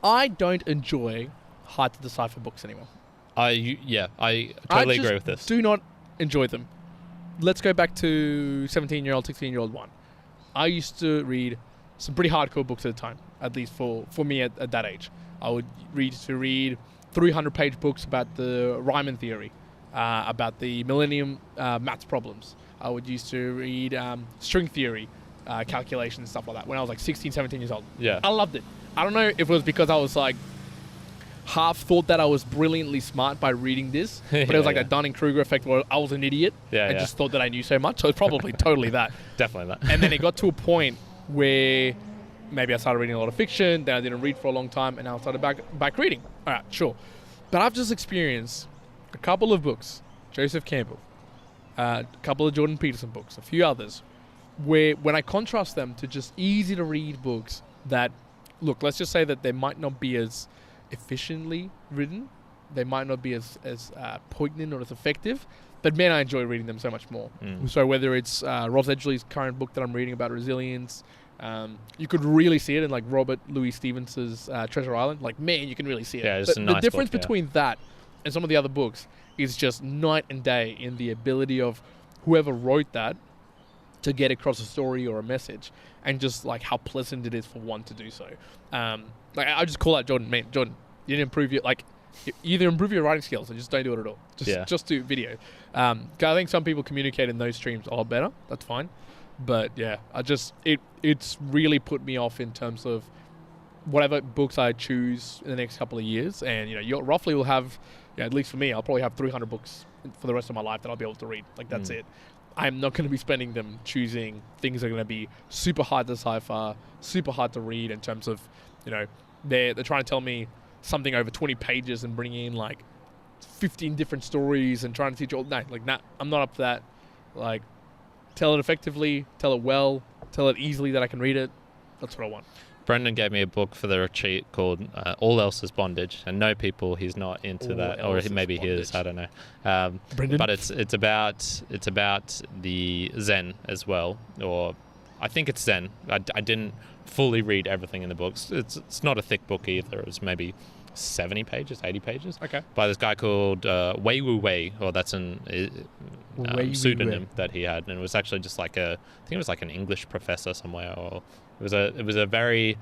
I don't enjoy hard to decipher books anymore. I totally agree with this. Do not enjoy them. Let's go back to 17-year-old, 16-year-old one. I used to read some pretty hardcore books at the time, at least for me at that age. I would read 300-page books about the Riemann theory, about the millennium maths problems. I would used to read string theory, calculations, stuff like that when I was like 16, 17 years old. Yeah. I loved it. I don't know if it was because I was like half thought that I was brilliantly smart by reading this, but it was like that Dunning-Kruger effect where I was an idiot and just thought that I knew so much. So it's probably totally that. Definitely that. And then it got to a point where maybe I started reading a lot of fiction, then I didn't read for a long time, and now I started back reading. All right, sure. But I've just experienced a couple of books, Joseph Campbell, a couple of Jordan Peterson books, a few others, where when I contrast them to just easy to read books that, look, let's just say that they might not be as efficiently written, they might not be as poignant or as effective, but man, I enjoy reading them so much more. So whether it's Ross Edgley's current book that I'm reading about resilience, you could really see it in like Robert Louis Stevenson's Treasure Island. Like, man, you can really see it. Yeah, it's a nice the difference book, between that and some of the other books is just night and day in the ability of whoever wrote that to get across a story or a message, and just like how pleasant it is for one to do so. Like I just call out Jordan. Man, Jordan, you didn't improve your either improve your writing skills or just don't do it at all. Just do video. 'Cause I think some people communicate in those streams a lot better. That's fine. But yeah, it's really put me off in terms of whatever books I choose in the next couple of years. And you roughly will have, at least for me, I'll probably have 300 books for the rest of my life that I'll be able to read. Like that's it. I'm not going to be spending them choosing things that are going to be super hard to decipher, super hard to read in terms of, they're trying to tell me something over 20 pages and bringing in like 15 different stories and trying to teach all. No, like I'm not up for that. Like, tell it effectively, tell it well, tell it easily that I can read it. That's what I want. Brendan gave me a book for the retreat called All Else is Bondage, and no, people, he's not into that, or maybe he is. I don't know. Brendan? But it's about the Zen as well, or I think it's Zen. I didn't fully read everything in the books. It's not a thick book either. It was maybe 70 pages, 80 pages. Okay. By this guy called Wei Wu Wei, or that's an pseudonym that he had, and it was actually just like I think it was like an English professor somewhere, or it was a very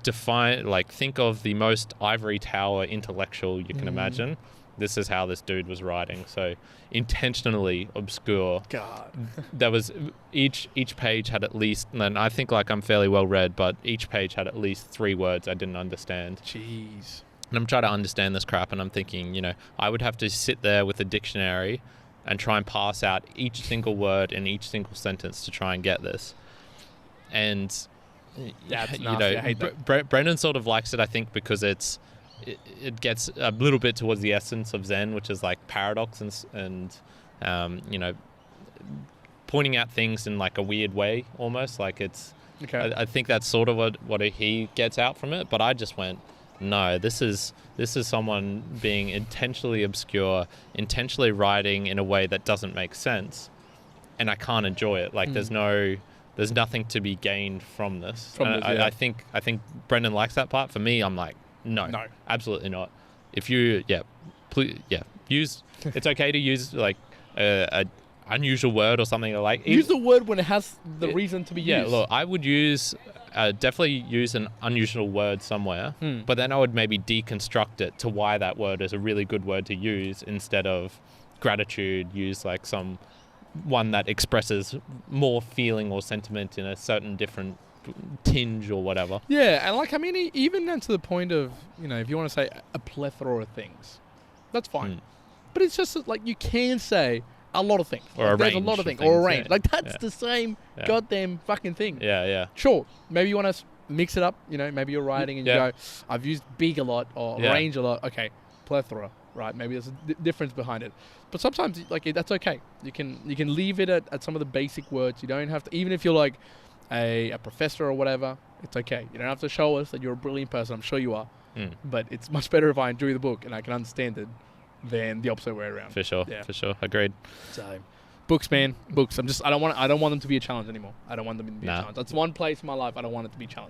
define, like, think of the most ivory tower intellectual you can imagine. This is how this dude was writing. So intentionally obscure. God. There was each page had at least, and I think like I'm fairly well read, but each page had at least 3 words I didn't understand. Jeez. And I'm trying to understand this crap, and I'm thinking, I would have to sit there with a dictionary and try and parse out each single word in each single sentence to try and get this. And that's nasty. I hate that. Brendan sort of likes it, I think, because it gets a little bit towards the essence of Zen, which is like paradox and pointing out things in like a weird way, almost like it's. Okay. I think that's sort of what he gets out from it, but I just went, no, this is someone being intentionally obscure, intentionally writing in a way that doesn't make sense, and I can't enjoy it. Like there's nothing to be gained from this. I think Brendan likes that part. For me, I'm like, no, absolutely not. If you, use. It's okay to use like a unusual word or something like. Use the word when it has the reason to be used. Yeah, look, I would definitely use an unusual word somewhere, but then I would maybe deconstruct it to why that word is a really good word to use, instead of gratitude. Use like some one that expresses more feeling or sentiment in a certain different tinge or whatever. Yeah, and like, I mean, even down to the point of, if you want to say a plethora of things, that's fine. But it's just like, you can say a lot of things. Or a range. There's a lot of things. Or a range. Like, that's the same goddamn fucking thing. Yeah. Sure, maybe you want to mix it up, maybe you're writing and you go, I've used big a lot or range a lot. Okay, plethora, right? Maybe there's a difference behind it. But sometimes, like, that's okay. You can leave it at some of the basic words. You don't have to, even if you're like a professor or whatever, it's okay. You don't have to show us that you're a brilliant person. I'm sure you are. But it's much better if I enjoy the book and I can understand it than the opposite way around. For sure. Agreed. So, books, man. Books. I don't want them to be a challenge anymore. I don't want them to be a challenge. That's one place in my life I don't want it to be challenged.